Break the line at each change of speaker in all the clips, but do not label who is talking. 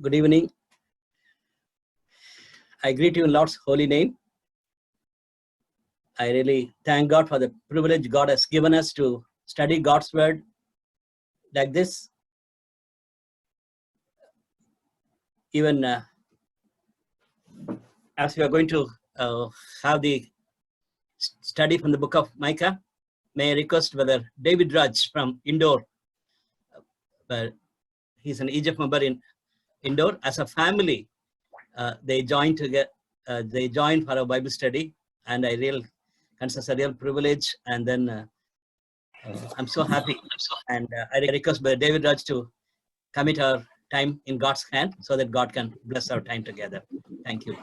Good evening. I greet you in Lord's holy name. I really thank God for the privilege God has given us to study God's word like this. Even as we are going to have the study from the book of Micah, may I request Brother David Raj from Indore, he's an Egypt member in Indore. As a family, they joined together. They joined for a Bible study, and I really consider a real privilege. And then I'm so happy. And I request Brother David Raj to commit our time in God's hand so that God can bless our time together. Thank you.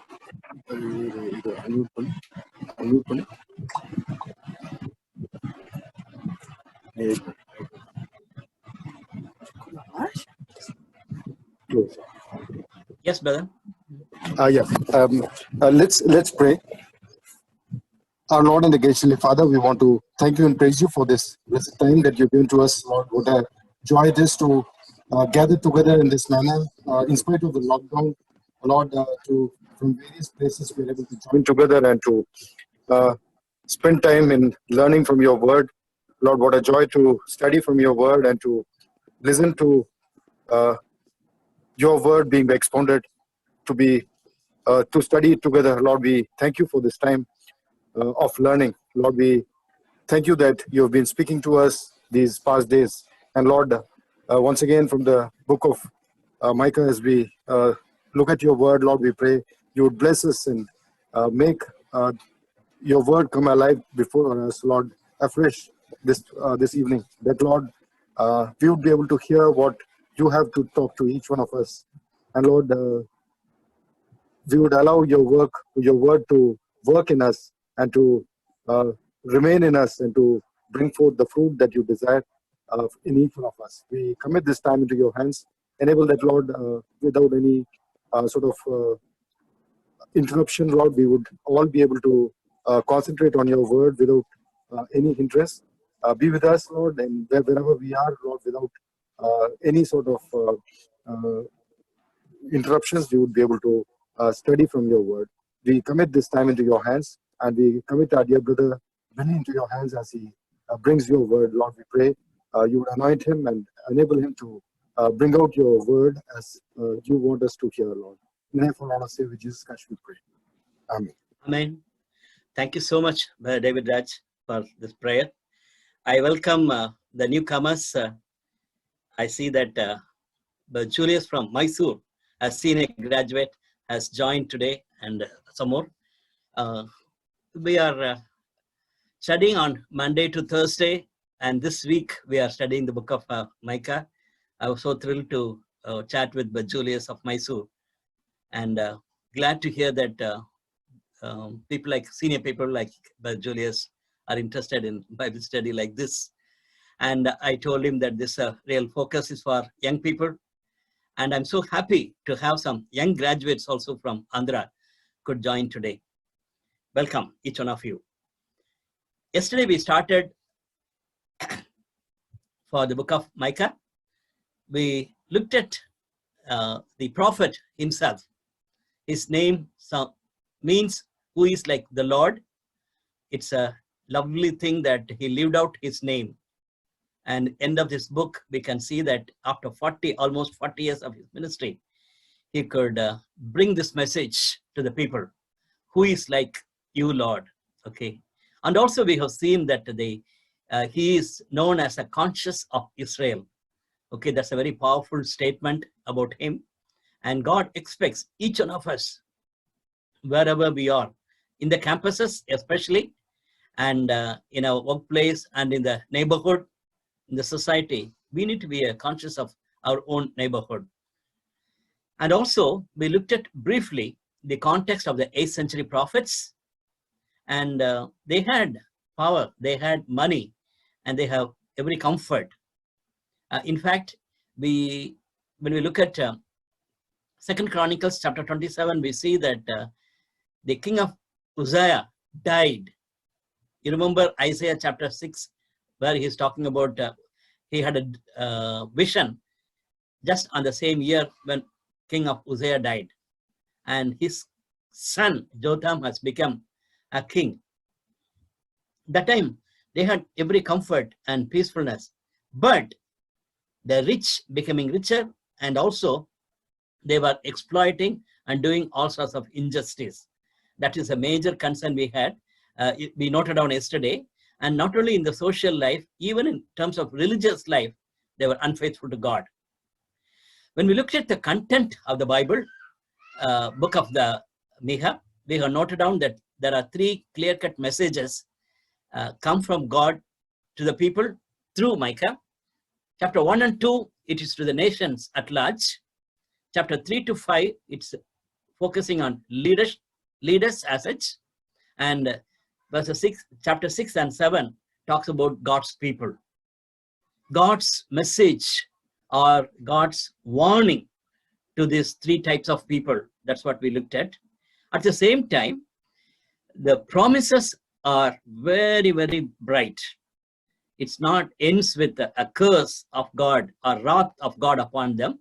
Yes, brother.
Let's pray. Our Lord and Heavenly Father, we want to thank you and praise you for this blessed time that you've given to us, Lord. What a joy it is to gather together in this manner, in spite of the lockdown, Lord. From various places, we're able to join together and to spend time in learning from your word, Lord. What a joy to study from your word and to listen to your word being expounded, to study it together, Lord. We thank you for this time of learning, Lord. We thank you that you have been speaking to us these past days, and Lord, once again from the book of Micah, as we look at your word, Lord, we pray you would bless us and make your word come alive before us, Lord, afresh this evening. That, Lord, we would be able to hear what you have to talk to each one of us, and Lord, we would allow your word to work in us and to remain in us and to bring forth the fruit that you desire in each one of us. We commit this time into your hands. Enable that, Lord, without any sort of interruption, Lord, we would all be able to concentrate on your word without any hindrance. Be with us, Lord, and wherever we are, Lord, without any sort of interruptions, we would be able to study from your word. We commit this time into your hands, and we commit our dear brother Benny into your hands as he brings your word. Lord, we pray you would anoint him and enable him to bring out your word as you want us to hear, Lord. In the name of our Lord Savior Jesus Christ, we pray. Amen.
Amen. Thank you so much, Brother David Raj, for this prayer. I welcome the newcomers. I see that Julius from Mysore, a senior graduate, has joined today, and some more. We are studying on Monday to Thursday, and this week we are studying the book of Micah. I was so thrilled to chat with Julius of Mysore, and glad to hear that senior people like Julius are interested in Bible study like this. And I told him that this real focus is for young people. And I'm so happy to have some young graduates also from Andhra could join today. Welcome, each one of you. Yesterday we started for the book of Micah. We looked at the prophet himself. His name means who is like the Lord. It's a lovely thing that he lived out his name. And end of this book, we can see that after almost 40 years of his ministry, he could bring this message to the people. Who is like you, Lord? Okay. And also we have seen that he is known as a conscience of Israel. Okay, that's a very powerful statement about him. And God expects each one of us, wherever we are, in the campuses especially, and in our workplace and in the neighborhood, in the society, we need to be conscious of our own neighborhood. And also, we looked at briefly the context of the 8th century prophets, and they had power, they had money, and they have every comfort. In fact, when we look at 2nd Chronicles chapter 27, we see that the king of Uzziah died. You remember Isaiah chapter 6, where he's talking about he had a vision just on the same year when king of Uzziah died, and his son Jotham has become a king. That time they had every comfort and peacefulness, but the rich becoming richer, and also they were exploiting and doing all sorts of injustice. That is a major concern we had. We noted down yesterday. And not only in the social life, even in terms of religious life, they were unfaithful to God. When we looked at the content of the Bible, book of the Micah, we have noted down that there are three clear-cut messages come from God to the people through Micah. Chapter 1 and 2, it is to the nations at large. Chapter 3 to 5, it's focusing on leaders as such. And chapter 6 and 7 talks about God's people. God's message or God's warning to these three types of people. That's what we looked at. At the same time, the promises are very, very bright. It's not ends with a curse of God or wrath of God upon them.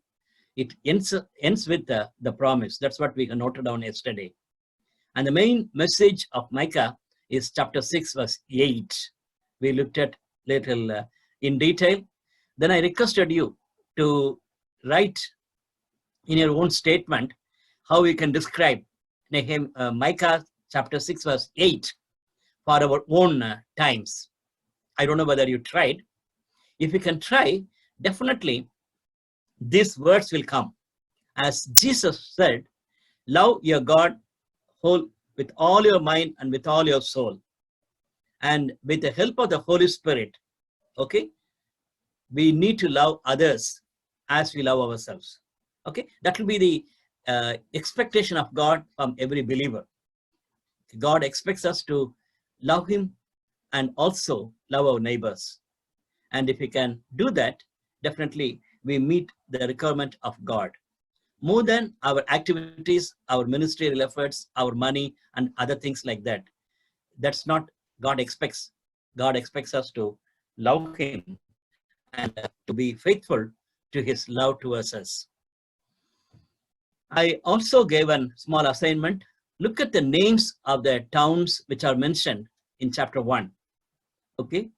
It ends with the promise. That's what we noted down yesterday. And the main message of Micah is chapter 6, verse 8. We looked at little in detail. Then I requested you to write in your own statement how you can describe Micah chapter 6, verse 8 for our own times. I don't know whether you tried. If you can try, definitely these words will come. As Jesus said, love your God whole with all your mind and with all your soul. And with the help of the Holy Spirit, okay, we need to love others as we love ourselves. Okay, that will be the expectation of God from every believer. God expects us to love him and also love our neighbors. And if we can do that, definitely we meet the requirement of God. More than our activities, our ministerial efforts, our money, and other things like that. That's not God expects. God expects us to love him and to be faithful to his love towards us. I also gave a small assignment. Look at the names of the towns which are mentioned in chapter 1. Okay,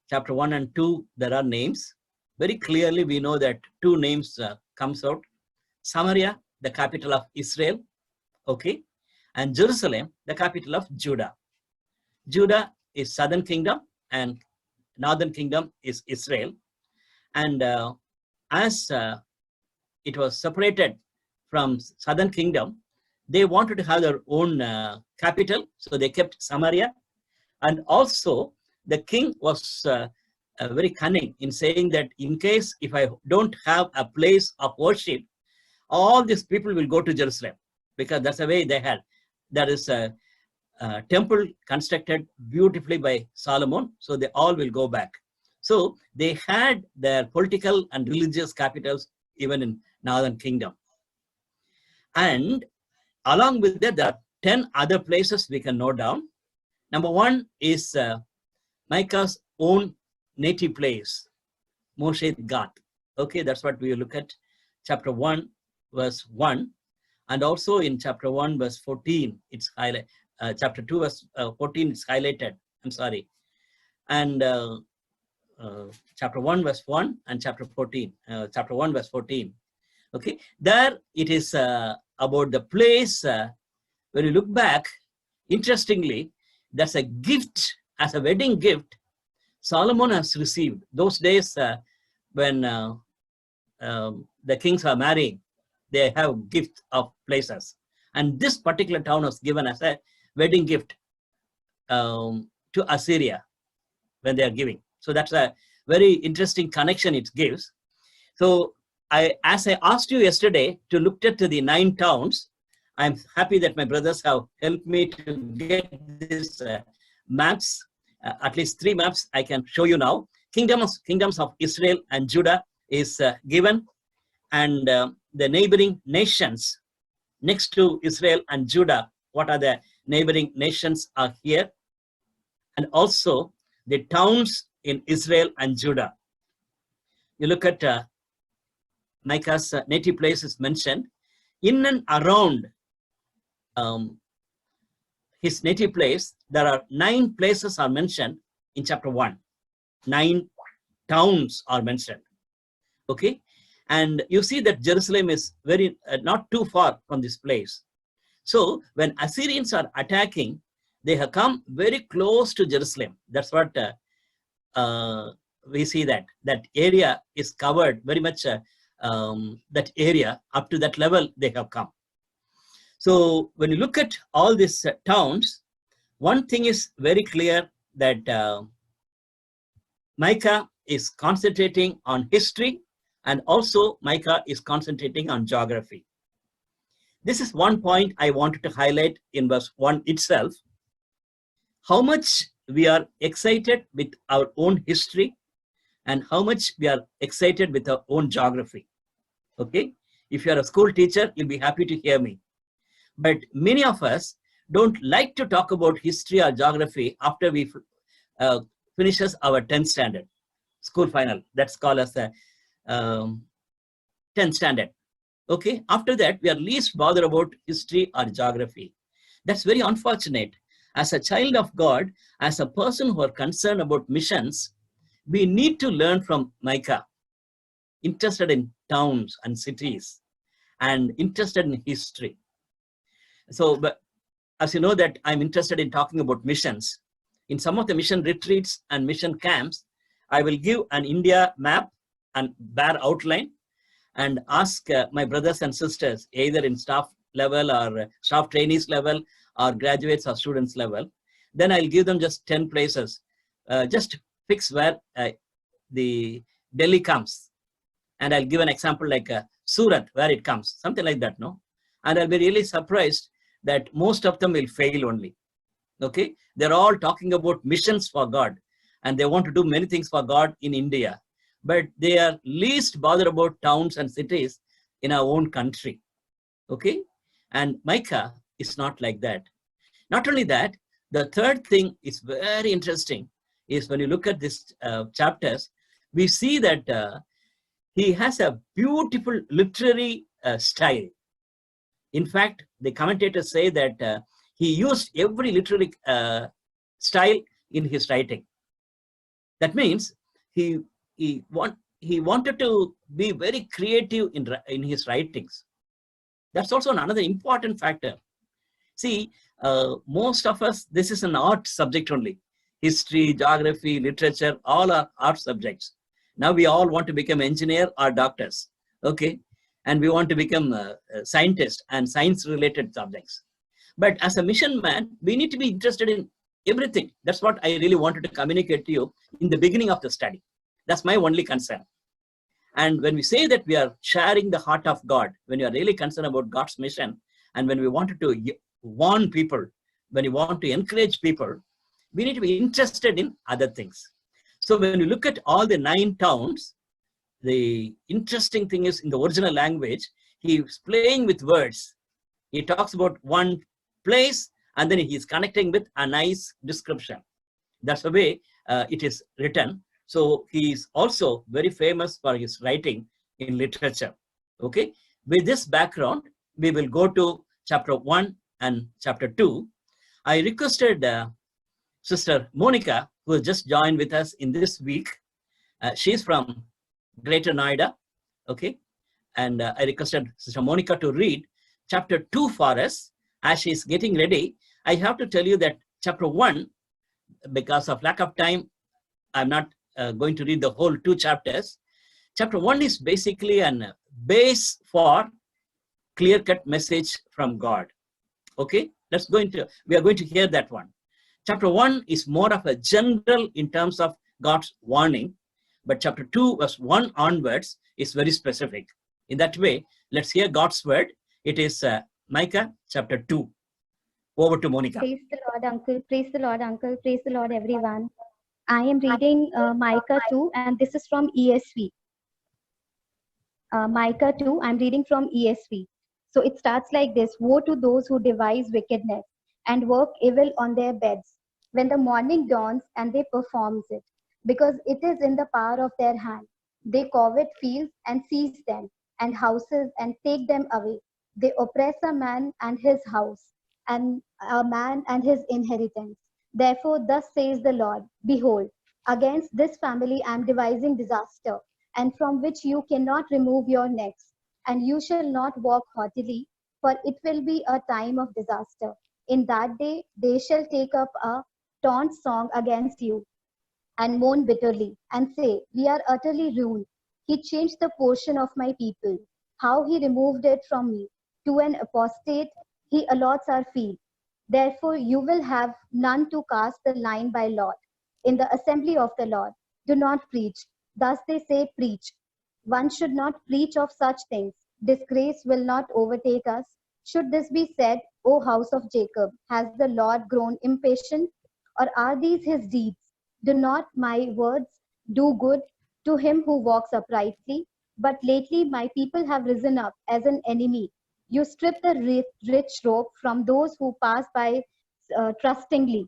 chapter 1 and 2, there are names. Very clearly, we know that two names comes out. Samaria, the capital of Israel, okay, and Jerusalem, the capital of Judah. Judah is southern kingdom and northern kingdom is Israel. And as it was separated from southern kingdom, they wanted to have their own capital, so they kept Samaria. And also the king was very cunning in saying that in case if I don't have a place of worship, all these people will go to Jerusalem, because that's the way they had. There is a temple constructed beautifully by Solomon, so they all will go back. So they had their political and religious capitals even in northern kingdom. And along with that, there are 10 other places we can note down. Number 1 is Micah's own native place, Moshe Gath. Okay, that's what we look at. Chapter 1, verse 1. And also in chapter 1, verse 14, it's highlighted. Chapter 2, verse 14, it's highlighted. I'm sorry. And chapter 1, verse 1 and chapter 14. Chapter 1, verse 14. Okay, there it is about the place. When you look back, interestingly, that's a gift, as a wedding gift, Solomon has received. Those days when the kings are marrying, they have gift of places. And this particular town was given as a wedding gift to Assyria when they are giving. So that's a very interesting connection it gives. So as I asked you yesterday to look at the 9 towns, I'm happy that my brothers have helped me to get these maps, at least 3 maps I can show you now. Kingdoms of Israel and Judah is given, and the neighboring nations next to Israel and Judah, what are the neighboring nations are here, and also the towns in Israel and Judah. You look at Micah's native place is mentioned. in and around his native place, there are 9 places are mentioned in chapter 1. 9 towns are mentioned. Okay, and you see that Jerusalem is very not too far from this place. So when Assyrians are attacking, they have come very close to Jerusalem. That's what we see, that area is covered very much. That area up to that level they have come. So when you look at all these towns, one thing is very clear, that Micah is concentrating on history, and also Micah is concentrating on geography. This is one point I wanted to highlight in verse 1 itself. How much we are excited with our own history and how much we are excited with our own geography. Okay, if you are a school teacher, you'll be happy to hear me. But many of us don't like to talk about history or geography after we finishes our 10th standard school final. That's called as the 10th standard. Okay, after that we are least bothered about history or geography. That's very unfortunate. As a child of God, as a person who are concerned about missions, we need to learn from Micah, interested in towns and cities and interested in history. So, but as you know that I'm interested in talking about missions. In some of the mission retreats and mission camps, I will give an India map and bare outline and ask my brothers and sisters, either in staff level or staff trainees level or graduates or students level. Then I'll give them just 10 places. Just fix where the Delhi comes. And I'll give an example like Surat, where it comes, something like that, no? And I'll be really surprised that most of them will fail only. Okay, they're all talking about missions for God, and they want to do many things for God in India, but they are least bothered about towns and cities in our own country. Okay, and Micah is not like that. Not only that, the third thing is very interesting is when you look at this chapters, we see that he has a beautiful literary style. In fact, the commentators say that he used every literary style in his writing. That means he wanted to be very creative in his writings. That's also another important factor. See, most of us, this is an art subject only. History, geography, literature, all are art subjects. Now we all want to become engineer or doctors. Okay, and we want to become scientists and science-related subjects. But as a mission man, we need to be interested in everything. That's what I really wanted to communicate to you in the beginning of the study. That's my only concern. And when we say that we are sharing the heart of God, when you are really concerned about God's mission, and when we wanted to warn people, when you want to encourage people, we need to be interested in other things. So when you look at all the 9 towns, the interesting thing is in the original language, he's playing with words. He talks about one place and then he's connecting with a nice description. That's the way it is written. So he's also very famous for his writing in literature. Okay, with this background, we will go to chapter 1 and chapter 2. I requested Sister Monica, who has just joined with us in this week. She's from Greater Noida, okay? And I requested Sister Monica to read chapter 2 for us. As she's getting ready, I have to tell you that chapter 1, because of lack of time, I'm not going to read the whole 2 chapters. Chapter 1 is basically a base for clear-cut message from God. Okay, we are going to hear that one. Chapter 1 is more of a general in terms of God's warning, but chapter 2 verse 1 onwards is very specific. In that way, let's hear God's word. It is Micah chapter 2. Over to Monica.
Praise the Lord, Uncle. Praise the Lord, Uncle. Praise the Lord, everyone. I am reading Micah 2, and this is from ESV. Micah 2, I'm reading from ESV. So it starts like this: Woe to those who devise wickedness and work evil on their beds, when the morning dawns and they performs it, because it is in the power of their hand. They covet fields and seize them, and houses and take them away. They oppress a man and his house, and a man and his inheritance. Therefore, thus says the Lord, behold, against this family I am devising disaster, and from which you cannot remove your necks, and you shall not walk haughtily, for it will be a time of disaster. In that day they shall take up a taunt song against you, and mourn bitterly, and say, we are utterly ruined. He changed the portion of my people. How he removed it from me. To an apostate, he allots our field. Therefore, you will have none to cast the line by lot. In the assembly of the Lord, do not preach. Thus they say, preach. One should not preach of such things. Disgrace will not overtake us. Should this be said, O house of Jacob, has the Lord grown impatient? Or are these his deeds? Do not my words do good to him who walks uprightly? But lately my people have risen up as an enemy. You strip the rich robe from those who pass by trustingly,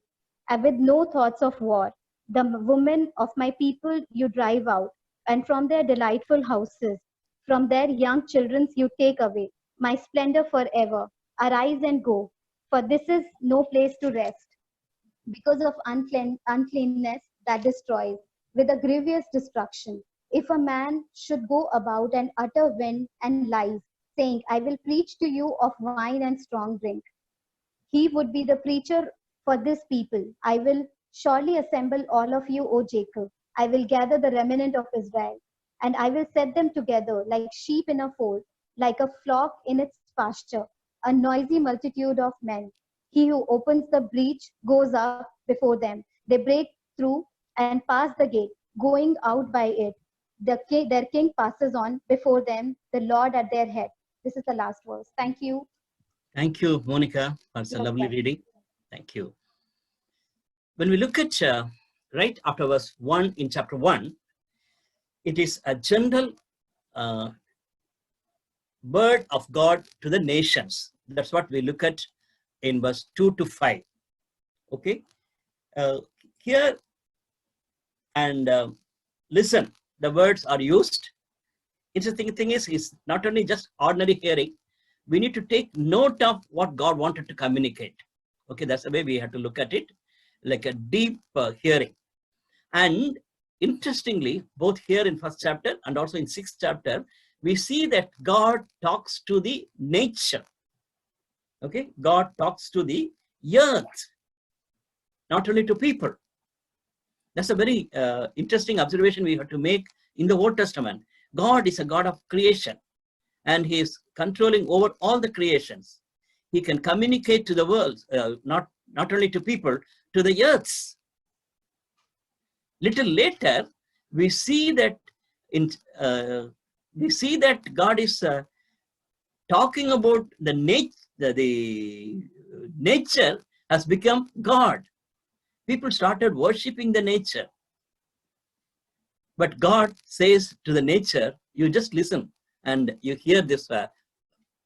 and with no thoughts of war. The women of my people you drive out, and from their delightful houses, from their young children you take away. My splendor forever. Arise and go, for this is no place to rest because of uncleanness that destroys, with a grievous destruction. If a man should go about and utter wind and lies, saying, I will preach to you of wine and strong drink, he would be the preacher for this people. I will surely assemble all of you, O Jacob. I will gather the remnant of Israel, and I will set them together like sheep in a fold, like a flock in its pasture, a noisy multitude of men. He who opens the breach goes up before them. They break through and pass the gate, going out by it. Their king passes on before them, the Lord at their head. This is the last verse. Thank you.
Thank you, Monica. That's a
You're
lovely
welcome.
reading. Thank you. When we look at right after verse 1 in chapter 1, it is a general uh, word of God to the nations. That's what we look at in verse 2 to 5. Okay. Here and listen, the words are used. Interesting thing is not only just ordinary hearing, we need to take note of what God wanted to communicate. Okay, that's the way we have to look at it, like a deep hearing. And interestingly, both here in first chapter and also in sixth chapter, we see that God talks to the nature. Okay, God talks to the earth, not only to people. That's a very interesting observation we have to make in the Old Testament. God is a God of creation, and he is controlling over all the creations. He can communicate to the world, not only to people, to the earths. Little later, we see that God is talking about the nature has become God. People started worshiping the nature. But God says to the nature, you just listen and you hear this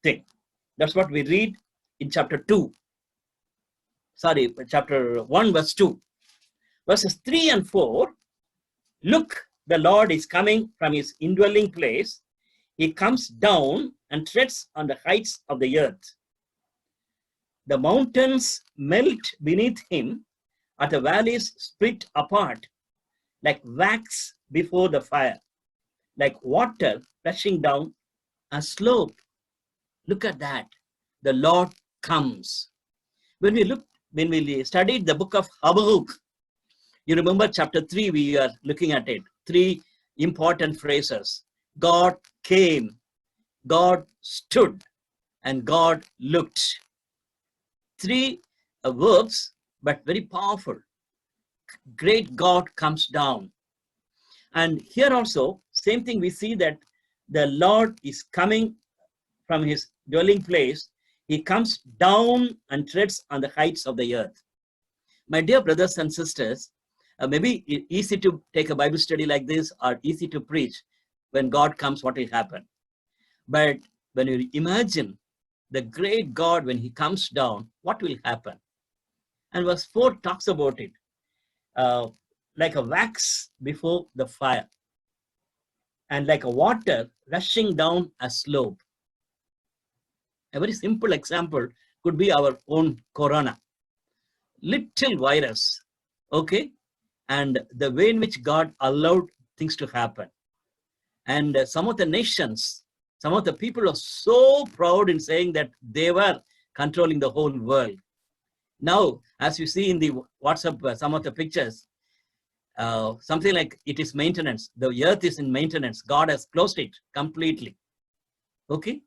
thing. That's what we read in chapter 2. Sorry, chapter 1, verse 2. Verses 3 and 4. Look, the Lord is coming from his indwelling place. He comes down and treads on the heights of the earth. The mountains melt beneath him, and the valleys split apart like wax before the fire, like water rushing down a slope. Look at that. The Lord comes. When we studied the book of Habakkuk, you remember chapter 3, we are looking at it. 3 important phrases. God came, God stood, and God looked. 3 verbs, but very powerful. Great God comes down. And here also, same thing, we see that the Lord is coming from his dwelling place. He comes down and treads on the heights of the earth. My dear brothers and sisters, maybe easy to take a Bible study like this or easy to preach. When God comes, what will happen? But when you imagine the great God, when he comes down, what will happen? And verse 4 talks about it. Like a wax before the fire, and like a water rushing down a slope. A very simple example could be our own corona, little virus, okay? And the way in which God allowed things to happen. And some of the nations, some of the people are so proud in saying that they were controlling the whole world. Now, as you see in the WhatsApp, some of the pictures, something like it is maintenance. The earth is in maintenance. God has closed it completely. Okay.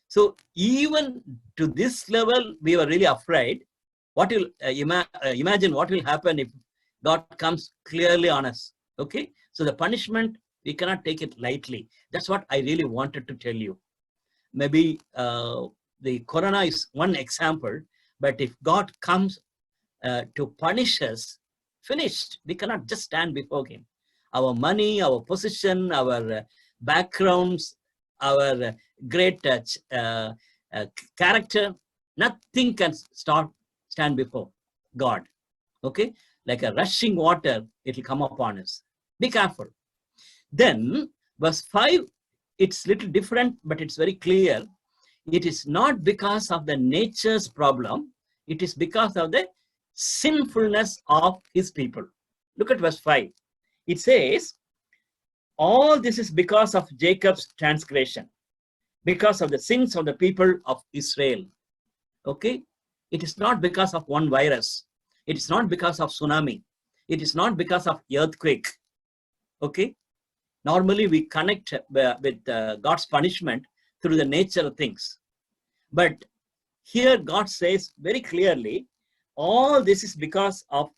So even to this level, we were really afraid. What will imagine what will happen if God comes clearly on us? Okay. So the punishment, we cannot take it lightly. That's what I really wanted to tell you. Maybe the corona is one example, but if God comes to punish us, finished. We cannot just stand before him. Our money, our position, our backgrounds, our great character, nothing can stand before God. Okay, like a rushing water, it will come upon us. Be careful. Then verse 5, it's little different, but it's very clear. It is not because of the nature's problem. It is because of the sinfulness of his people. Look at verse 5. It says, all this is because of Jacob's transgression, because of the sins of the people of Israel. Okay? It is not because of one virus. It is not because of tsunami. It is not because of earthquake. Okay? Normally we connect with God's punishment through the nature of things. But here God says very clearly, all this is because of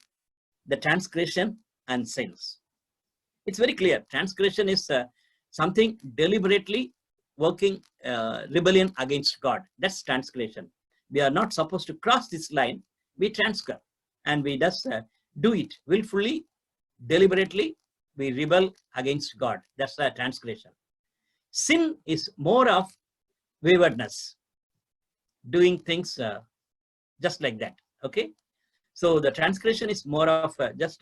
the transgression and sins. It's very clear. Transgression is something deliberately working rebellion against God. That's transgression. We are not supposed to cross this line. We transgress and we just do it willfully, deliberately. We rebel against God. That's a transgression. Sin is more of waywardness, doing things just like that. Okay, so the transgression is more of just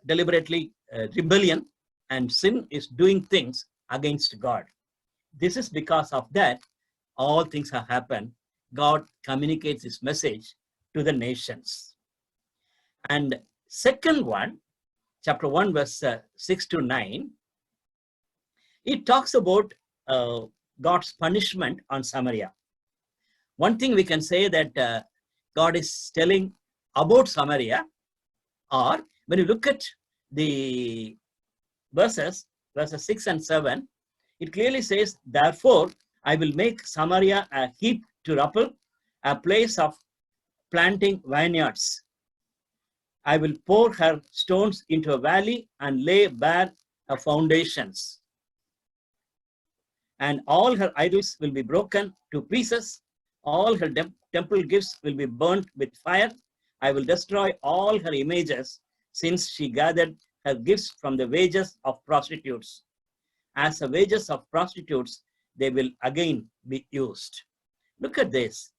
deliberately rebellion, and sin is doing things against God. This is because of that all things have happened. God communicates his message to the nations. And second one, chapter 1, verse 6 to 9, it talks about God's punishment on Samaria. One thing we can say that God is telling about Samaria, or when you look at the verses 6 and 7, it clearly says, therefore, I will make Samaria a heap to rubble, a place of planting vineyards. I will pour her stones into a valley and lay bare her foundations. And all her idols will be broken to pieces. All her temple gifts will be burnt with fire. I will destroy all her images, since she gathered her gifts from the wages of prostitutes. As the wages of prostitutes, they will again be used. Look at this.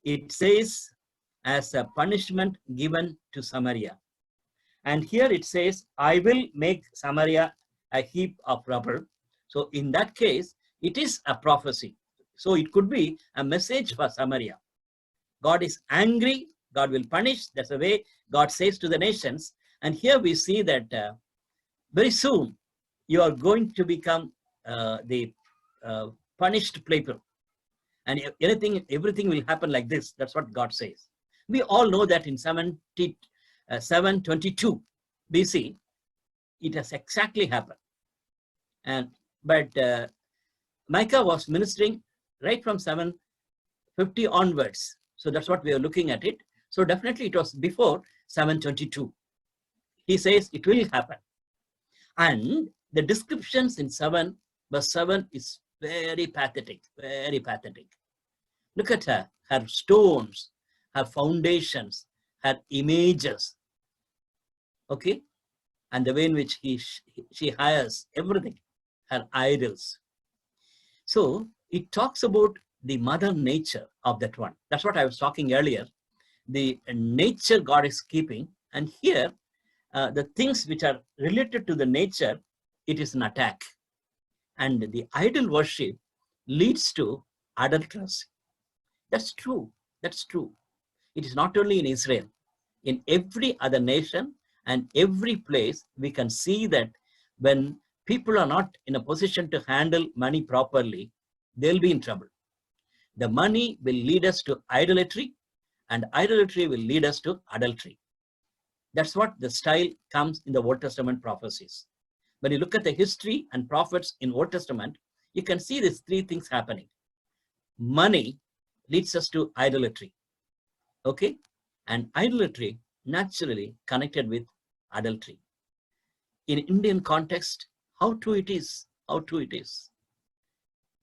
It says, as a punishment given to Samaria. And here it says, I will make Samaria a heap of rubble. So in that case, it is a prophecy. So it could be a message for Samaria. God is angry. God will punish. That's the way God says to the nations. And here we see that very soon you are going to become the punished people. And everything will happen like this. That's what God says. We all know that in 722 BC, it has exactly happened. But Micah was ministering right from 750 onwards. So that's what we are looking at it. So definitely it was before 722. He says it will happen. And the descriptions in verse 7 is very pathetic, very pathetic. Look at her stones, her foundations, her images, okay? And the way in which she hires everything, her idols. So it talks about the mother nature of that one. That's what I was talking earlier. The nature God is keeping. And here, the things which are related to the nature, it is an attack. And the idol worship leads to adulterous. That's true. That's true. It is not only in Israel. In every other nation and every place, we can see that when people are not in a position to handle money properly, they'll be in trouble. The money will lead us to idolatry, and idolatry will lead us to adultery. That's what the style comes in the Old Testament prophecies. When you look at the history and prophets in Old Testament, you can see these three things happening. Money leads us to idolatry. Okay? And idolatry naturally connected with adultery. In Indian context, how true it is, how true it is.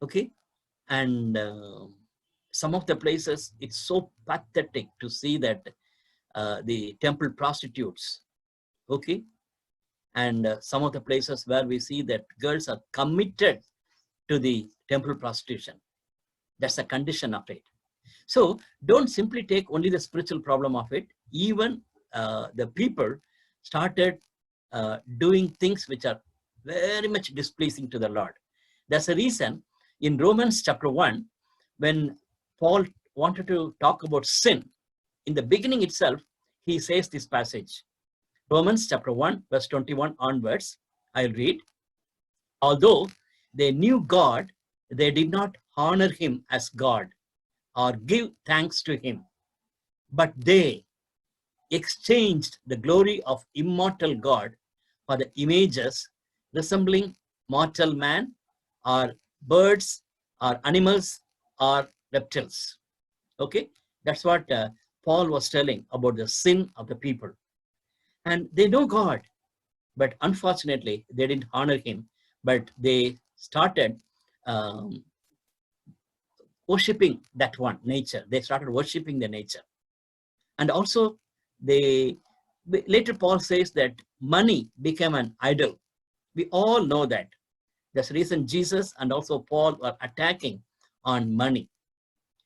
Okay? And some of the places, it's so pathetic to see that the temple prostitutes, okay? And some of the places where we see that girls are committed to the temple prostitution. That's the condition of it. So don't simply take only the spiritual problem of it. Even the people started doing things which are very much displeasing to the Lord. That's the reason in Romans chapter 1, when Paul wanted to talk about sin, in the beginning itself, he says this passage. Romans chapter 1, verse 21 onwards, I'll read. Although they knew God, they did not honor him as God or give thanks to him, but they exchanged the glory of immortal God for the images resembling mortal man or birds or animals or reptiles. Okay, that's what Paul was telling about the sin of the people. And they know God, but unfortunately they didn't honor him, but they started worshipping that one, nature. They started worshipping the nature. And also later Paul says that money became an idol. We all know that. That's the reason Jesus and also Paul are attacking on money.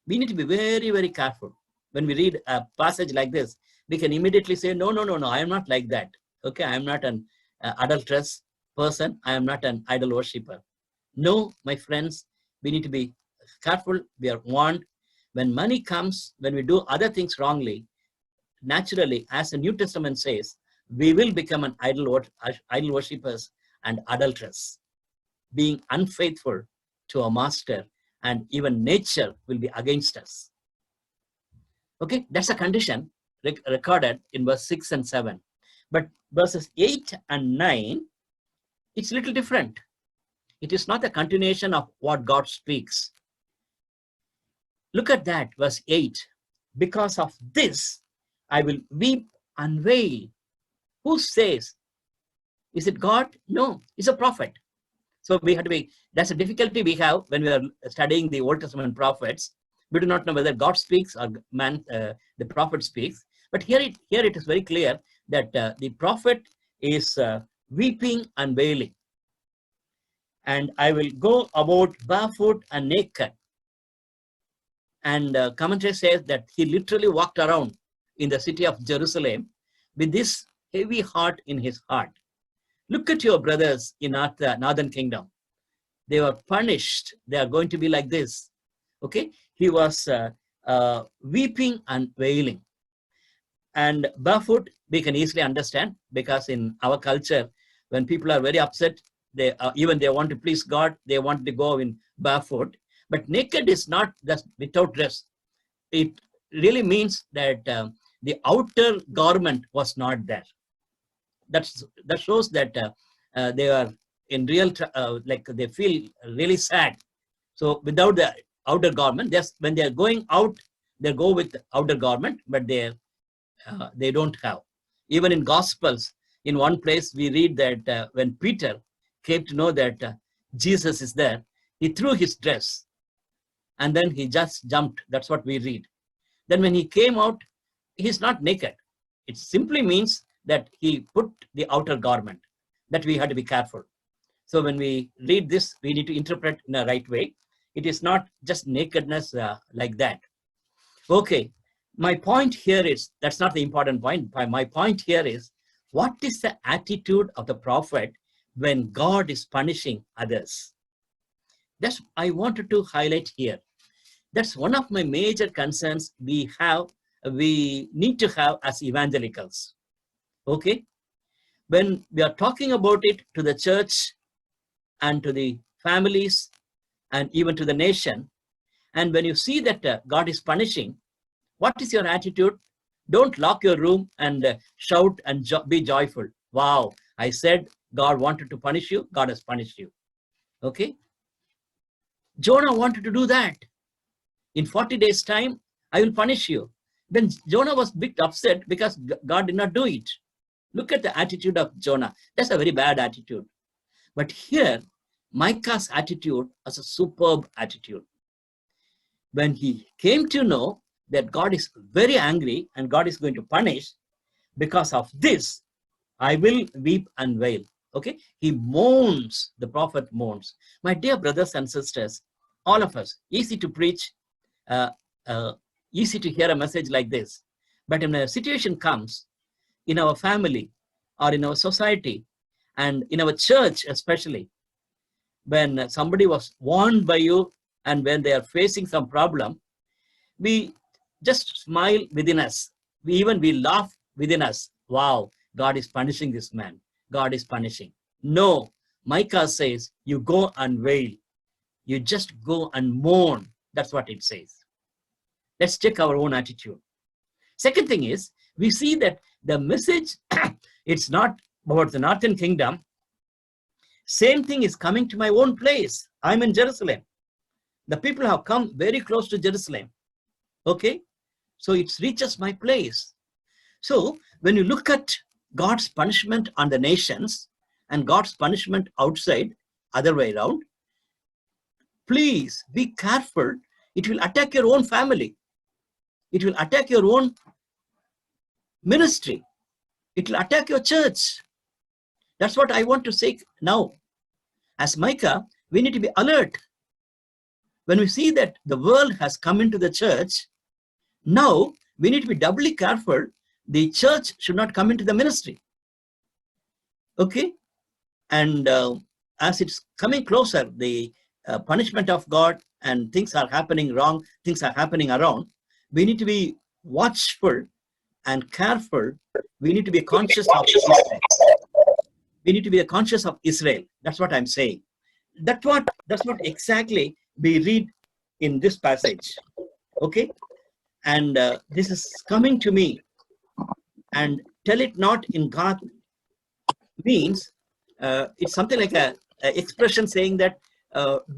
We need to be very, very careful. When we read a passage like this, we can immediately say, no, I am not like that. Okay, I am not an adulterous person. I am not an idol worshipper. No, my friends, we need to be careful. We are warned. When money comes, when we do other things wrongly, naturally, as the New Testament says, we will become an idol worshippers and adulterers, being unfaithful to our master, and even nature will be against us. Okay, that's a condition recorded in verse 6 and 7. But verses 8 and 9, it's a little different. It is not a continuation of what God speaks. Look at that, verse 8. Because of this, I will weep and wail. Who says? Is it God? No, it's a prophet. So we have to be, that's a difficulty we have when we are studying the Old Testament prophets. We do not know whether God speaks or the prophet speaks. But here it is very clear that the prophet is weeping and wailing. And I will go about barefoot and naked. And commentary says that he literally walked around in the city of Jerusalem with this heavy heart in his heart. Look at your brothers in the northern kingdom. They were punished. They are going to be like this. Okay, he was weeping and wailing. And barefoot, we can easily understand, because in our culture, when people are very upset, even they want to please God, they want to go in barefoot. But naked is not just without dress. It really means that the outer garment was not there. That shows that they are in real, like they feel really sad. So without the outer garment, when they are going out, they go with the outer garment, but they don't have. Even in Gospels, in one place we read that when Peter came to know that Jesus is there, he threw his dress and then he just jumped. That's what we read. Then when he came out, he's not naked. It simply means that he put the outer garment. That we have to be careful. So when we read this, we need to interpret in a right way. It is not just nakedness like that. Okay, my point here is, that's not the important point. My point here is, what is the attitude of the prophet when God is punishing others? That's I wanted to highlight here. That's one of my major concerns we need to have as evangelicals. Okay? When we are talking about it to the church and to the families and even to the nation, and when you see that God is punishing, what is your attitude? Don't lock your room and shout and be joyful. Wow, I said God wanted to punish you, God has punished you. Okay? Jonah wanted to do that. In 40 days' time, I will punish you. Then Jonah was a bit upset because God did not do it. Look at the attitude of Jonah. That's a very bad attitude. But here, Micah's attitude was a superb attitude. When he came to know that God is very angry and God is going to punish, because of this, I will weep and wail. Okay? He mourns, the prophet mourns. My dear brothers and sisters, all of us, easy to preach, easy to hear a message like this. But when a situation comes in our family or in our society and in our church especially, when somebody was warned by you and when they are facing some problem, we just smile within us. We laugh within us. Wow, God is punishing this man. God is punishing. No, Micah says, you go and wail. You just go and mourn. That's what it says. Let's check our own attitude. Second thing is, we see that the message, it's not about the northern kingdom. Same thing is coming to my own place. I'm in Jerusalem. The people have come very close to Jerusalem. Okay? So it reaches my place. So when you look at God's punishment on the nations and God's punishment outside, other way around, please be careful. It will attack your own family. It will attack your own ministry. It will attack your church. That's what I want to say now. As Micah, we need to be alert. When we see that the world has come into the church, now we need to be doubly careful. The church should not come into the ministry. Okay? And as it's coming closer, the punishment of God and things are happening wrong, things are happening around, we need to be watchful and careful. We need to be conscious of Israel. We need to be conscious of Israel. That's what I'm saying. That's what exactly we read in this passage. Okay? And this is coming to me. And tell it not in God means it's something like a expression saying that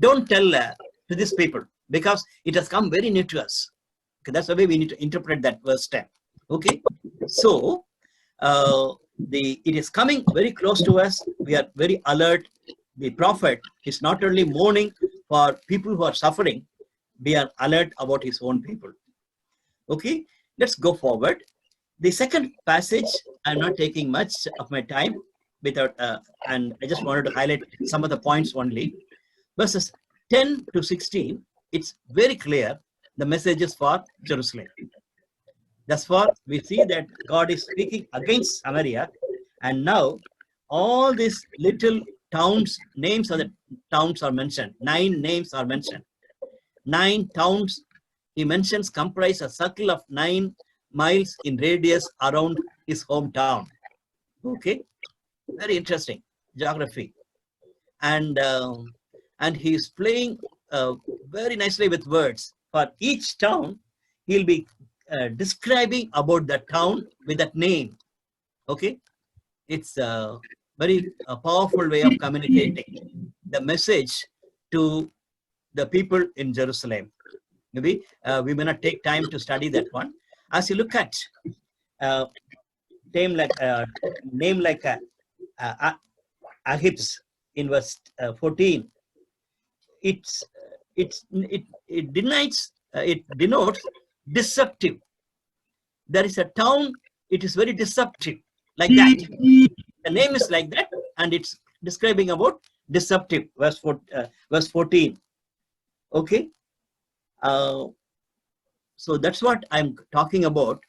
don't tell to these people because it has come very near to us. Okay, that's the way we need to interpret that verse 10. Okay, so it is coming very close to us. We are very alert. The prophet is not only mourning for people who are suffering, we are alert about his own people. Okay, let's go forward. The second passage, I'm not taking much of my time without, and I just wanted to highlight some of the points only. Verses 10 to 16, it's very clear the message is for Jerusalem. Thus far, we see that God is speaking against Samaria, and now all these little towns, names of the towns are mentioned. 9 names are mentioned. 9 towns he mentions comprise a circle of 9 miles in radius around his hometown. Okay, very interesting geography, and he is playing very nicely with words. For each town, he'll be describing about the town with that name. Okay, it's a very powerful way of communicating the message to the people in Jerusalem. Maybe we may not take time to study that one. As you look at name like Ahibs in verse 14, it denotes deceptive. There is a town, it is very deceptive, like that. The name is like that, and it's describing about deceptive, verse 14. Okay, so that's what I'm talking about.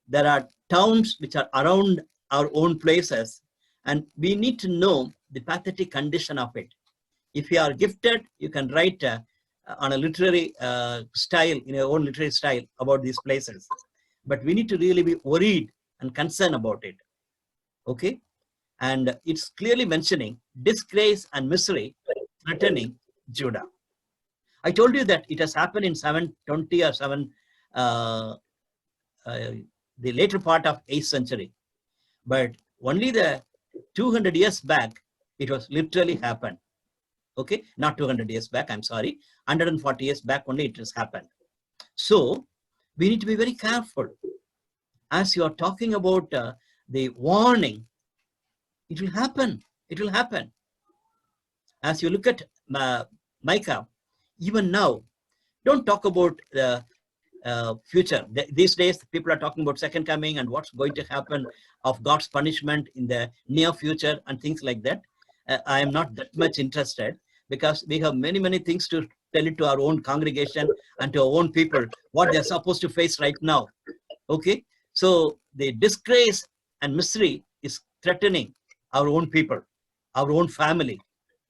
There are towns which are around our own places, and we need to know the pathetic condition of it. If you are gifted, you can write on a literary style, in our own literary style about these places. But we need to really be worried and concerned about it. Okay? And it's clearly mentioning disgrace and misery threatening Judah. I told you that it has happened in 720 or 7, the later part of 8th century. But only the 200 years back, it was literally happened. Okay, not 200 years back, I'm sorry, 140 years back only it has happened. So we need to be very careful. As you are talking about the warning, it will happen. It will happen. As you look at Micah, even now, don't talk about the future. These days, people are talking about second coming and what's going to happen of God's punishment in the near future and things like that. I am not that much interested, because we have many things to tell it to our own congregation and to our own people, what they're supposed to face right now. Okay, so the disgrace and misery is threatening our own people, our own family,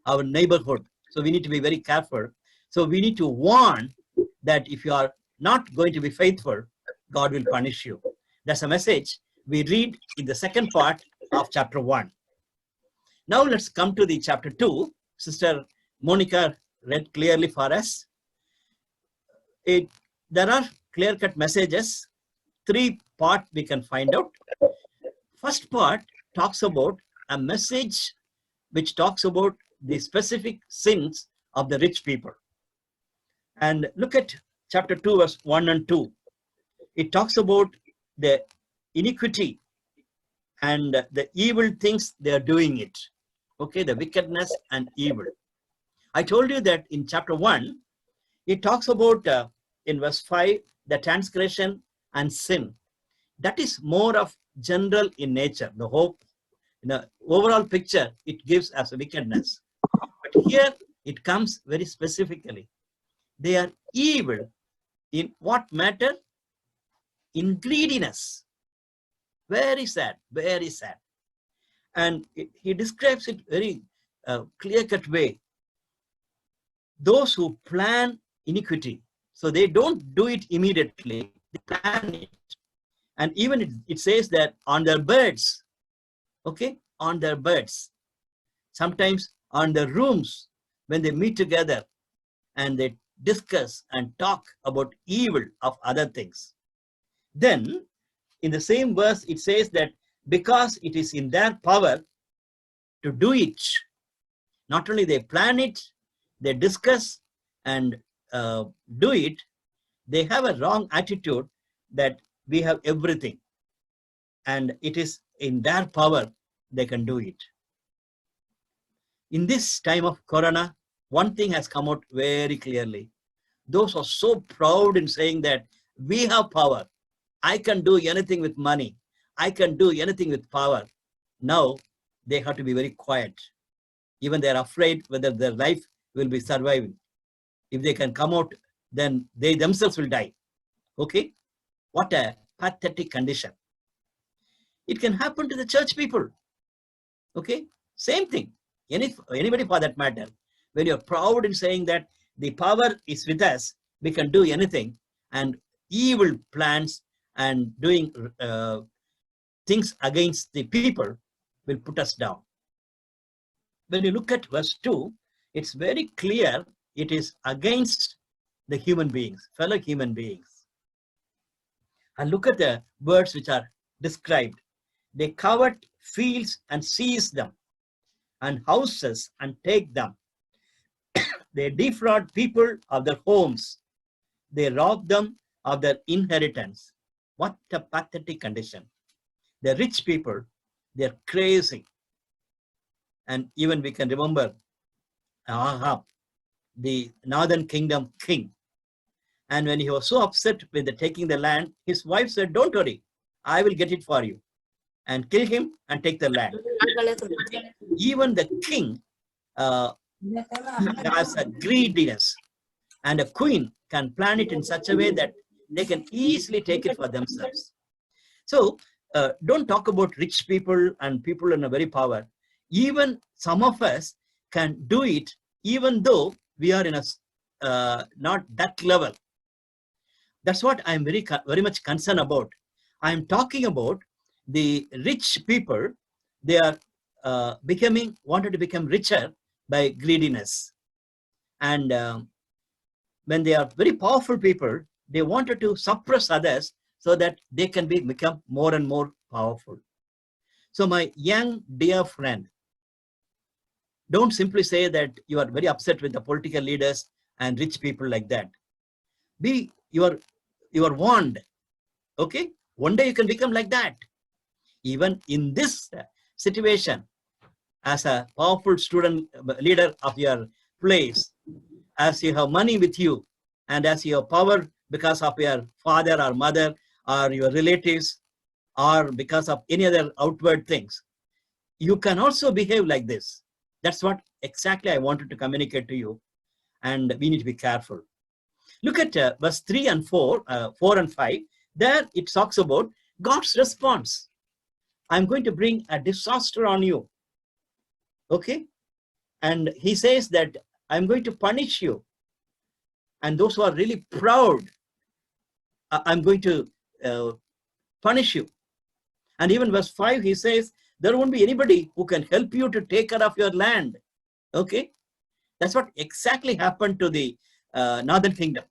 our neighborhood. So we need to be very careful. So we need to warn that if you are not going to be faithful, God will punish you. That's a message we read in the second part of chapter 1. Now let's come to the chapter 2. Sister Monica read clearly for us. There are clear-cut messages. 3 parts we can find out. First part talks about a message which talks about the specific sins of the rich people. And look at chapter 2, verse 1 and 2. It talks about the iniquity and the evil things they are doing it. Okay, the wickedness and evil. I told you that in chapter 1, it talks about, in verse 5, the transgression and sin. That is more of general in nature. The hope, in the overall picture, it gives as a wickedness. But here, it comes very specifically. They are evil in what matter? In greediness. Very sad, very sad. And he describes it very clear-cut way. Those who plan iniquity, so they don't do it immediately, they plan it. And even it says that on their beds, okay, on their beds, sometimes on their rooms, when they meet together and they discuss and talk about evil of other things. Then in the same verse, it says that because it is in their power to do it, not only they plan it, they discuss and do it, they have a wrong attitude that we have everything and it is in their power they can do it. In this time of Corona, one thing has come out very clearly. Those who are so proud in saying that we have power, I can do anything with money, I can do anything with power. Now they have to be very quiet. Even they are afraid whether their life will be surviving. If they can come out, then they themselves will die. Okay? What a pathetic condition. It can happen to the church people. Okay? Same thing. Anybody for that matter. When you're proud in saying that the power is with us, we can do anything, and evil plans and doing things against the people will put us down. When you look at verse 2, it's very clear it is against the human beings, fellow human beings. And look at the words which are described. They covet fields and seize them, and houses and take them. They defraud people of their homes. They rob them of their inheritance. What a pathetic condition. The rich people, they're crazy. And even we can remember Ahab, the northern kingdom king. And when he was so upset with taking the land, his wife said, don't worry, I will get it for you. And kill him and take the land. Even the king has a greediness. And a queen can plan it in such a way that they can easily take it for themselves. So don't talk about rich people and people in a very power. Even some of us can do it, even though we are in a not that level. That's what I'm very much concerned about. I'm talking about the rich people. They are wanted to become richer by greediness. And when they are very powerful people, they wanted to suppress others so that they can become more and more powerful. So my young dear friend, don't simply say that you are very upset with the political leaders and rich people like that. You are warned. Okay, one day you can become like that. Even in this situation, as a powerful student leader of your place, as you have money with you, and as you have power because of your father or mother or your relatives, or because of any other outward things, you can also behave like this. That's what exactly I wanted to communicate to you, and we need to be careful. Look at verse 3 and 4, 4 and 5. There it talks about God's response. I'm going to bring a disaster on you. Okay? And he says that I'm going to punish you. And those who are really proud, I'm going to punish you. And even verse 5, he says, there won't be anybody who can help you to take care of your land. Okay? That's what exactly happened to the northern kingdom.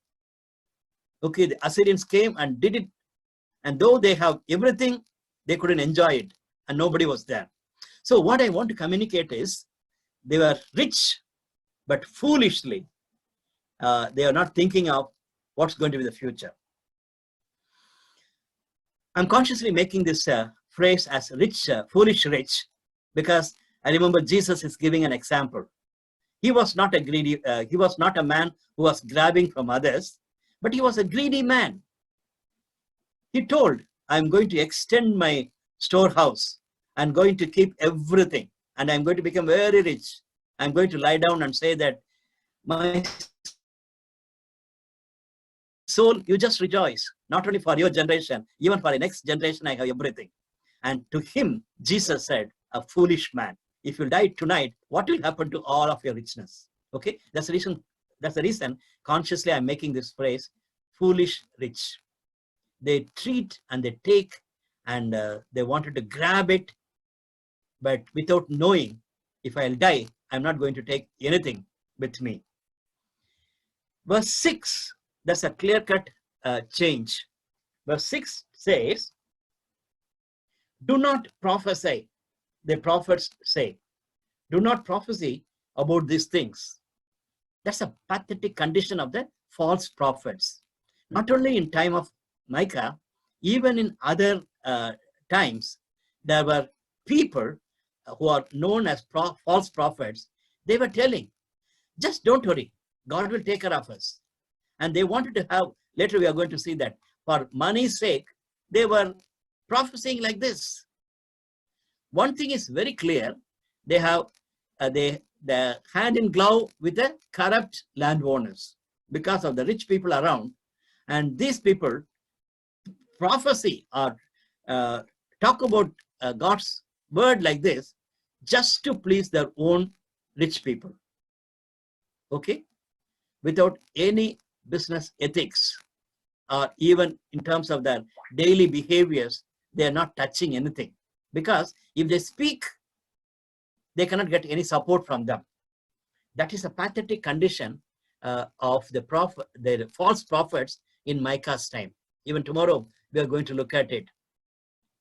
Okay, the Assyrians came and did it. And though they have everything, they couldn't enjoy it. And nobody was there. So what I want to communicate is, they were rich, but foolishly, they are not thinking of what's going to be the future. I'm consciously making this phrase as rich, foolish rich, because I remember Jesus is giving an example. He was not a greedy, he was not a man who was grabbing from others, but he was a greedy man. He told, I'm going to extend my storehouse. I'm going to keep everything, and I'm going to become very rich. I'm going to lie down and say that, my soul, you just rejoice, not only for your generation, even for the next generation, I have everything. And to him, Jesus said, a foolish man, if you die tonight, what will happen to all of your richness? Okay, that's the reason consciously I'm making this phrase, foolish rich. They treat and they take, and they wanted to grab it, but without knowing, if I'll die, I'm not going to take anything with me. Verse 6, that's a clear-cut change. Verse 6 says, do not prophesy. The prophets say, do not prophesy about these things. That's a pathetic condition of the false prophets. Not only in time of Micah, even in other times, there were people who are known as false prophets. They were telling, just don't worry, God will take care of us. And they wanted to have, later we are going to see that, for money's sake, they were prophesying like this. One thing is very clear, they have the hand in glove with the corrupt landowners because of the rich people around. And these people prophecy or talk about God's word like this just to please their own rich people. Okay? Without any business ethics, or even in terms of their daily behaviors, they are not touching anything. Because if they speak, they cannot get any support from them. That is a pathetic condition of the false prophets in Micah's time. Even tomorrow, we are going to look at it.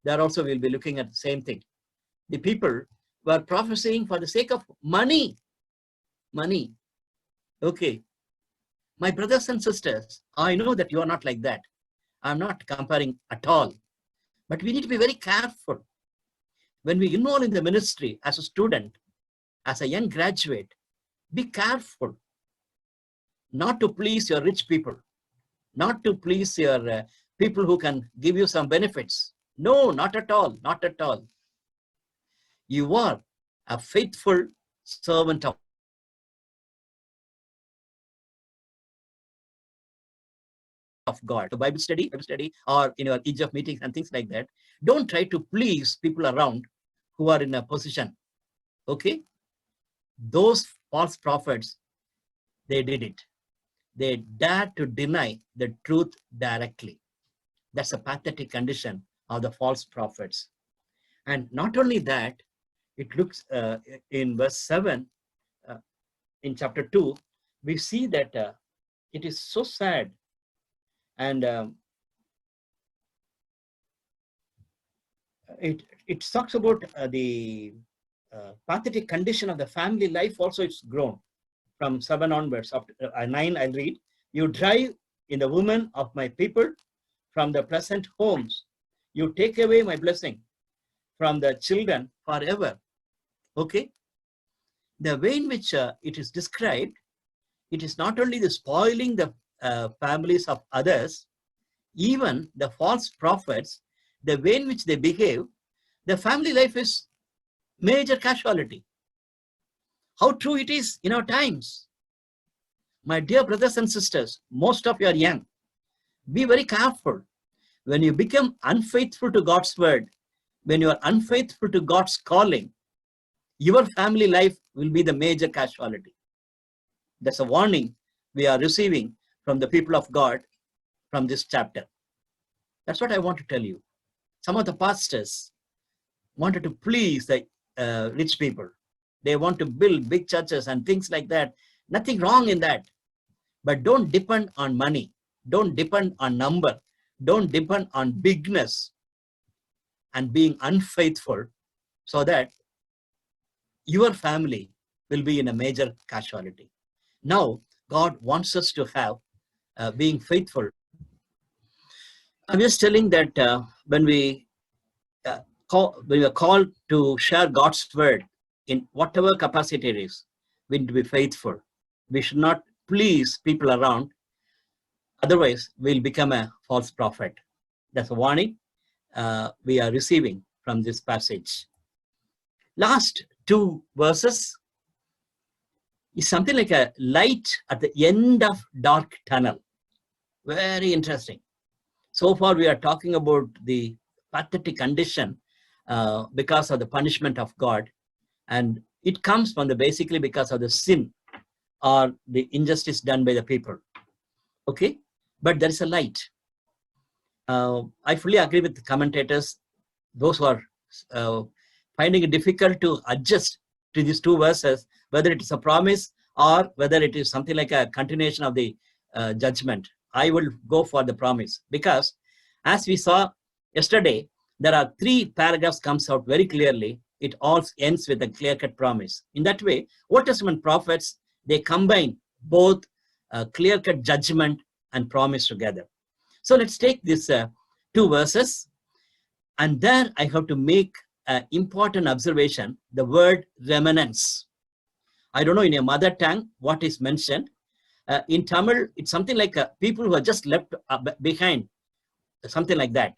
There also we'll be looking at the same thing. The people were prophesying for the sake of money. Money. Okay. My brothers and sisters, I know that you are not like that. I'm not comparing at all. But we need to be very careful. When we involve in the ministry as a student, as a young graduate, be careful not to please your rich people, not to please your people who can give you some benefits. No, not at all, not at all. You are a faithful servant of God. The Bible study, or in your EGF meetings and things like that, don't try to please people around who are in a position. Okay? Those false prophets, they did it. they dare to deny the truth directly. That's a pathetic condition of the false prophets. And not only that, it looks in verse 7, in chapter 2, we see that it is so sad. And it talks about the pathetic condition of the family life also. It's grown from 7 onwards. Up to 9, I'll read. You drive in the women of my people from the pleasant homes. You take away my blessing from the children forever. Okay? The way in which it is described, it is not only the spoiling the families of others, even the false prophets, the way in which they behave, the family life is major casualty. How true it is in our times. My dear brothers and sisters, most of you are young. Be very careful. When you become unfaithful to God's word, when you are unfaithful to God's calling, your family life will be the major casualty. That's a warning we are receiving from the people of God from this chapter. That's what I want to tell you. Some of the pastors wanted to please the rich people. They want to build big churches and things like that. Nothing wrong in that. But don't depend on money. Don't depend on number. Don't depend on bigness and being unfaithful, so that your family will be in a major casualty. Now, God wants us to have being faithful. I'm just telling that when we are called to share God's word in whatever capacity it is, we need to be faithful. We should not please people around. Otherwise, we'll become a false prophet. That's a warning we are receiving from this passage. Last 2 verses is something like a light at the end of dark tunnel. Very interesting. So far, we are talking about the pathetic condition because of the punishment of God. And it comes from basically because of the sin or the injustice done by the people. Okay? But there is a light. I fully agree with the commentators, those who are finding it difficult to adjust to these 2 verses, whether it is a promise or whether it is something like a continuation of the judgment. I will go for the promise, because as we saw yesterday, there are 3 paragraphs comes out very clearly. It all ends with a clear-cut promise. In that way, Old Testament prophets, they combine both clear-cut judgment and promise together. So let's take these 2 verses, and there I have to make an important observation, the word remnants. I don't know in your mother tongue what is mentioned. In Tamil, it's something like people who are just left behind, something like that.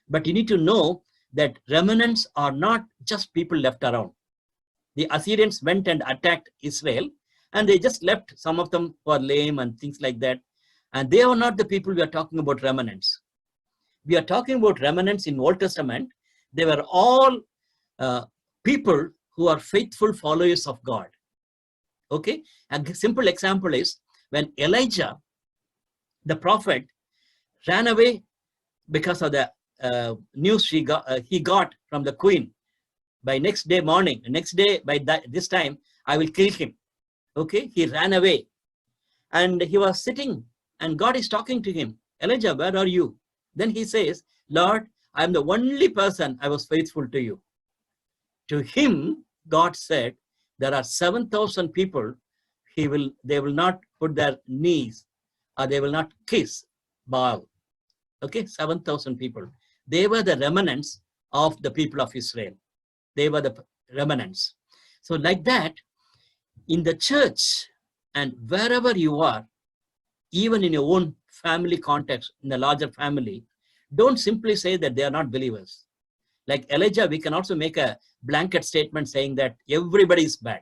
But you need to know that remnants are not just people left around. The Assyrians went and attacked Israel, and they just left some of them who are lame and things like that. And they are not the people we are talking about remnants. We are talking about remnants in Old Testament. They were all people who are faithful followers of God. Okay? A simple example is when Elijah, the prophet, ran away because of the news he got from the queen. By next day morning, next day by this time, I will kill him. Okay? He ran away. And he was sitting, and God is talking to him. Elijah, where are you? Then he says, Lord, I am the only person I was faithful to you. To him, God said, there are 7,000 people, they will not put their knees, or they will not kiss Baal. Okay, 7,000 people. They were the remnants of the people of Israel. They were the remnants. So like that, in the church and wherever you are, even in your own family context, in the larger family, don't simply say that they are not believers. Like Elijah, we can also make a blanket statement saying that everybody is bad.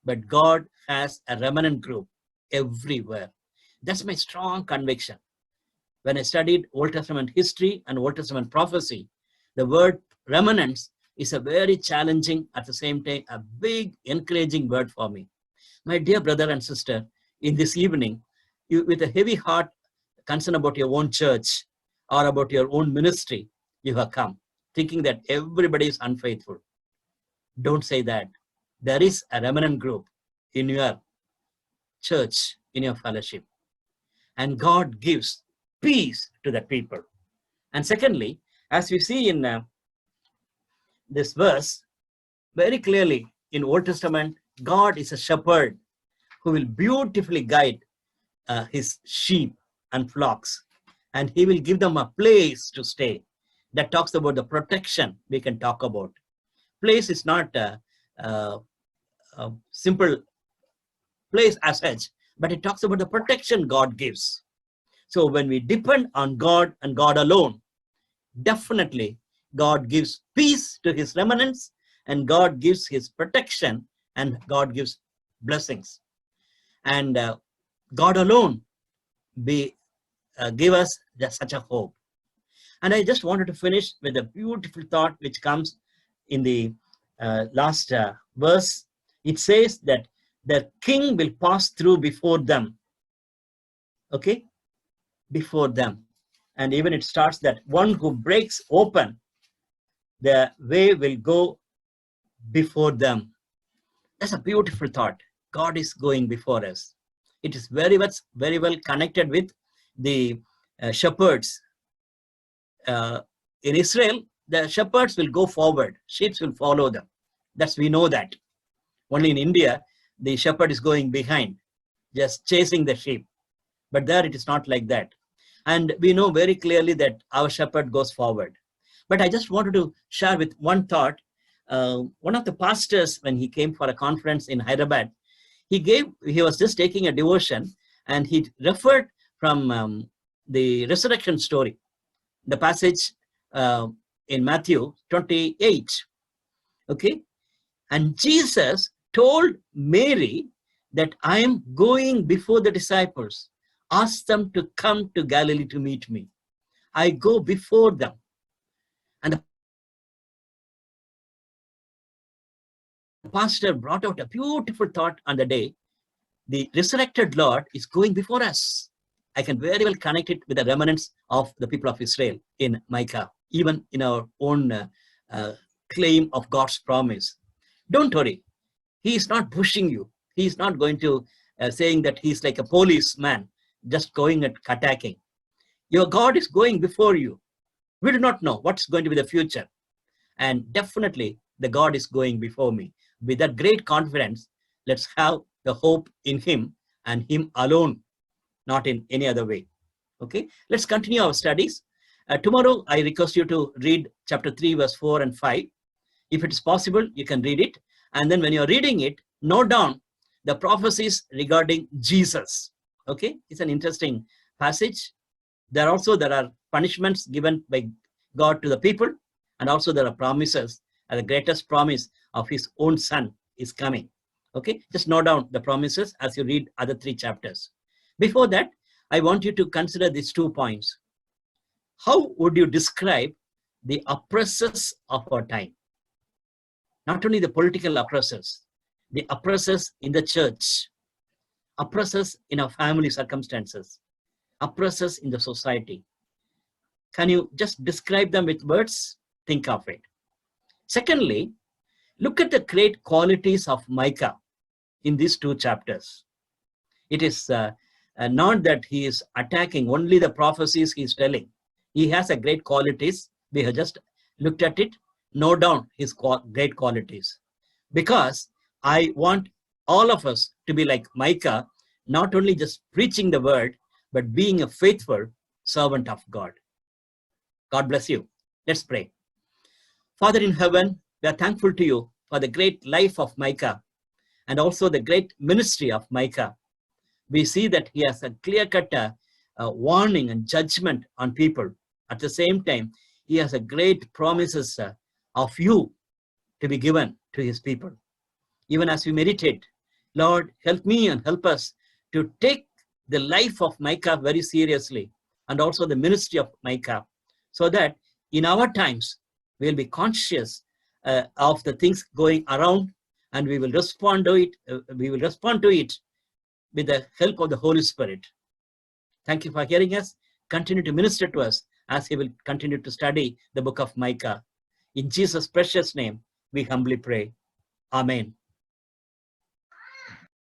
But God has a remnant group everywhere. That's my strong conviction. When I studied Old Testament history and Old Testament prophecy, the word remnants is a very challenging, at the same time, a big encouraging word for me. My dear brother and sister, in this evening, you with a heavy heart, concern about your own church or about your own ministry, you have come, thinking that everybody is unfaithful. Don't say that. There is a remnant group in your church, in your fellowship, and God gives peace to that people. And secondly, as we see in this verse, very clearly in Old Testament, God is a shepherd who will beautifully guide his sheep and flocks, and he will give them a place to stay. That talks about the protection we can talk about. Place is not a simple place as such, but it talks about the protection God gives. So when we depend on God and God alone, definitely God gives peace to his remnants, and God gives his protection, and God gives blessings. And God alone give us such a hope. And I just wanted to finish with a beautiful thought which comes in the last verse. It says that the king will pass through before them. Okay? Before them. And even it starts that one who breaks open the way will go before them. That's a beautiful thought. God is going before us. It is very well connected with the shepherds. In Israel, the shepherds will go forward, sheep will follow them. We know that. Only in India, the shepherd is going behind, just chasing the sheep. But there it is not like that. And we know very clearly that our shepherd goes forward. But I just wanted to share with one thought. One of the pastors, when he came for a conference in Hyderabad, he was just taking a devotion, and he referred from the resurrection story, the passage in Matthew 28. Okay, and Jesus told Mary that I am going before the disciples. Ask them to come to Galilee to meet me. I go before them. And the pastor brought out a beautiful thought on the day. The resurrected Lord is going before us. I can very well connect it with the remnants of the people of Israel in Micah, even in our own claim of God's promise. Don't worry. He is not pushing you. He is not going to saying that he's like a policeman, just going and attacking. Your God is going before you. We do not know what's going to be the future. And definitely the God is going before me. With that great confidence, let's have the hope in him and him alone, not in any other way. Okay, let's continue our studies. Tomorrow, I request you to read chapter 3, verse 4 and 5. If it is possible, you can read it. And then when you're reading it, note down the prophecies regarding Jesus. Okay, it's an interesting passage. There are punishments given by God to the people, and also there are promises, and the greatest promise of his own son is coming. Okay, just note down the promises as you read other 3 chapters. Before that, I want you to consider these 2 points. How would you describe the oppressors of our time? Not only the political oppressors, the oppressors in the church, oppressors in our family circumstances, oppressors in the society. Can you just describe them with words? Think of it. Secondly, look at the great qualities of Micah in these 2 chapters. It is not that he is attacking only the prophecies he is telling. He has a great qualities. We have just looked at it. Note down his great qualities. Because I want all of us to be like Micah, not only just preaching the word, but being a faithful servant of God. God bless you. Let's pray. Father in heaven, we are thankful to you for the great life of Micah and also the great ministry of Micah. We see that he has a clear-cut warning and judgment on people. At the same time, he has a great promises of you to be given to his people. Even as we meditate, Lord, help me and help us to take the life of Micah very seriously, and also the ministry of Micah, so that in our times, we'll be conscious of the things going around, and we will respond to it. We will respond to it with the help of the Holy Spirit. Thank you for hearing us. Continue to minister to us as he will continue to study the book of Micah. In Jesus' precious name, we humbly pray. Amen.